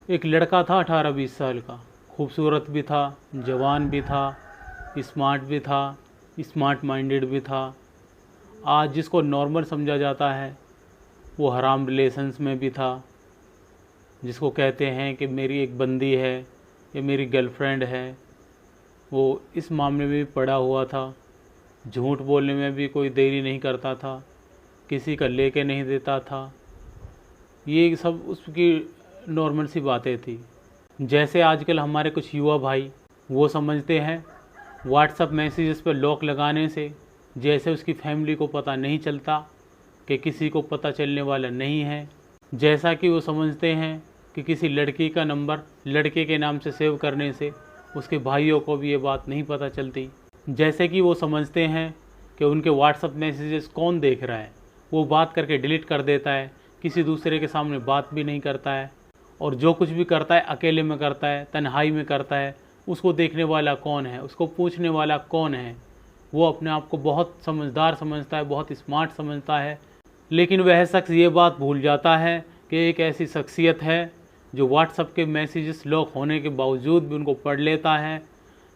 एक लड़का था 18-20 साल का, खूबसूरत भी था, जवान भी था, स्मार्ट भी था, स्मार्ट माइंडेड भी था। आज जिसको नॉर्मल समझा जाता है वो हराम रिलेशंस में भी था, जिसको कहते हैं कि मेरी एक बंदी है या मेरी गर्लफ्रेंड है, वो इस मामले में भी पड़ा हुआ था। झूठ बोलने में भी कोई देरी नहीं करता था, किसी का लेके नहीं देता था। ये सब उसकी नॉर्मल सी बातें थी। जैसे आजकल हमारे कुछ युवा भाई वो समझते हैं व्हाट्सअप मैसेजेस पर लॉक लगाने से जैसे उसकी फैमिली को पता नहीं चलता, कि किसी को पता चलने वाला नहीं है। जैसा कि वो समझते हैं कि किसी लड़की का नंबर लड़के के नाम से सेव करने से उसके भाइयों को भी ये बात नहीं पता चलती। जैसे कि वो समझते हैं कि उनके व्हाट्सअप मैसेजेस कौन देख रहा है, वो बात करके डिलीट कर देता है, किसी दूसरे के सामने बात भी नहीं करता है, और जो कुछ भी करता है अकेले में करता है, तन्हाई में करता है। उसको देखने वाला कौन है, उसको पूछने वाला कौन है। वो अपने आप को बहुत समझदार समझता है, बहुत स्मार्ट समझता है, लेकिन वह शख्स ये बात भूल जाता है कि एक ऐसी शख्सियत है जो व्हाट्सएप के मैसेजेस लॉक होने के बावजूद भी उनको पढ़ लेता है,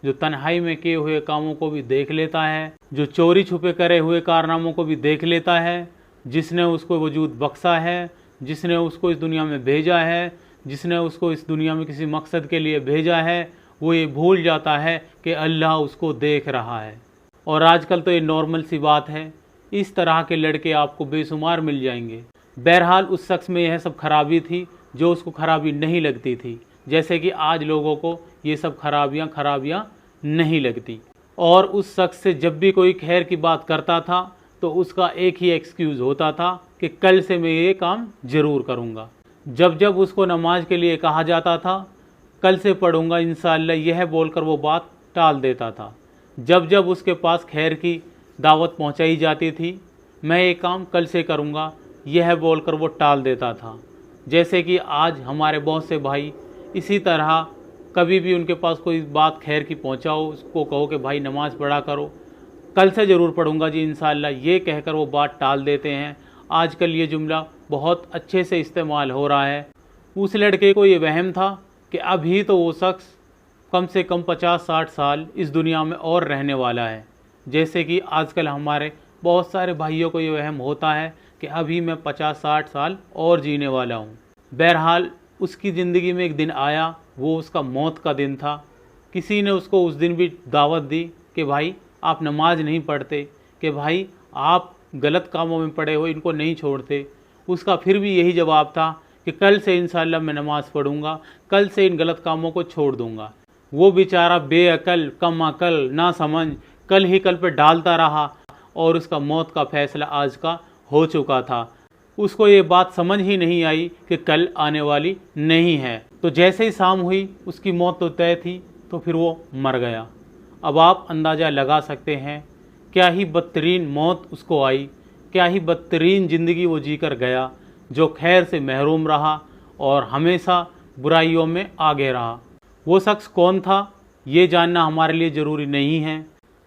जो तन्हाई में किए हुए कामों को भी देख लेता है, जो चोरी छुपे करे हुए कारनामों को भी देख लेता है, जिसने उसको वजूद बख्शा है, जिसने उसको इस दुनिया में भेजा है, जिसने उसको इस दुनिया में किसी मकसद के लिए भेजा है। वो ये भूल जाता है कि अल्लाह उसको देख रहा है। और आजकल तो ये नॉर्मल सी बात है, इस तरह के लड़के आपको बेशुमार मिल जाएंगे। बहरहाल उस शख्स में यह सब खराबी थी जो उसको खराबी नहीं लगती थी, जैसे कि आज लोगों को ये सब खराबियाँ नहीं लगती। और उस शख्स से जब भी कोई खैर की बात करता था तो उसका एक ही एक्सक्यूज़ होता था कि कल से मैं ये काम ज़रूर करूँगा। जब जब उसको नमाज के लिए कहा जाता था, कल से पढ़ूँगा इंशाअल्लाह, यह बोलकर वो बात टाल देता था। जब जब उसके पास खैर की दावत पहुँचाई जाती थी, मैं ये काम कल से करूँगा, यह बोलकर वो टाल देता था। जैसे कि आज हमारे बहुत से भाई इसी तरह कभी भी उनके पास कोई बात खैर की पहुँचाओ, उसको कहो कि भाई नमाज़ पढ़ा करो, कल से ज़रूर पढ़ूँगा जी इंशाअल्लाह, ये कहकर वो बात टाल देते हैं। आजकल ये जुमला बहुत अच्छे से इस्तेमाल हो रहा है। उस लड़के को ये वहम था कि अभी तो वो शख्स कम से कम 50-60 साल इस दुनिया में और रहने वाला है। जैसे कि आजकल हमारे बहुत सारे भाइयों को ये वहम होता है कि अभी मैं 50-60 साल और जीने वाला हूँ। बहरहाल उसकी ज़िंदगी में एक दिन आया, वो उसका मौत का दिन था। किसी ने उसको उस दिन भी दावत दी कि भाई आप नमाज नहीं पढ़ते, कि भाई आप गलत कामों में पड़े हो, इनको नहीं छोड़ते। उसका फिर भी यही जवाब था कि कल से इंशाअल्लाह मैं नमाज़ पढ़ूँगा, कल से इन गलत कामों को छोड़ दूँगा। वो बेचारा बेअकल, कम अकल, ना समझ, कल ही कल पे डालता रहा और उसका मौत का फैसला आज का हो चुका था। उसको ये बात समझ ही नहीं आई कि कल आने वाली नहीं है। तो जैसे ही शाम हुई उसकी मौत तो तय थी, तो फिर वो मर गया। अब आप अंदाज़ा लगा सकते हैं क्या ही बदतरीन मौत उसको आई, क्या ही बदतरीन ज़िंदगी वो जीकर गया, जो खैर से महरूम रहा और हमेशा बुराइयों में आगे रहा। वो शख्स कौन था ये जानना हमारे लिए ज़रूरी नहीं है।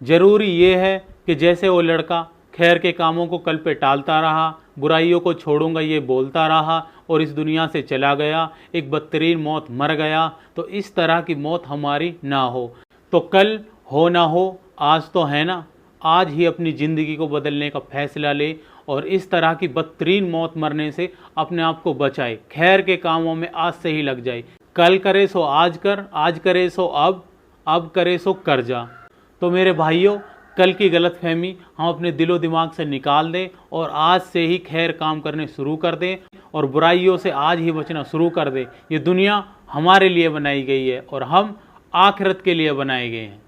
ज़रूरी ये है कि जैसे वो लड़का खैर के कामों को कल पे टालता रहा, बुराइयों को छोड़ूंगा ये बोलता रहा और इस दुनिया से चला गया, एक बदतरीन मौत मर गया, तो इस तरह की मौत हमारी ना हो। तो कल हो ना हो, आज तो है ना, आज ही अपनी ज़िंदगी को बदलने का फैसला ले और इस तरह की बदतरीन मौत मरने से अपने आप को बचाए। खैर के कामों में आज से ही लग जाए। कल करे सो आज कर, आज करे सो अब करे सो कर जा। तो मेरे भाइयों, कल की गलतफहमी हम अपने दिलो दिमाग से निकाल दें और आज से ही खैर काम करने शुरू कर दें और बुराइयों से आज ही बचना शुरू कर दें। ये दुनिया हमारे लिए बनाई गई है और हम आखिरत के लिए बनाए गए हैं।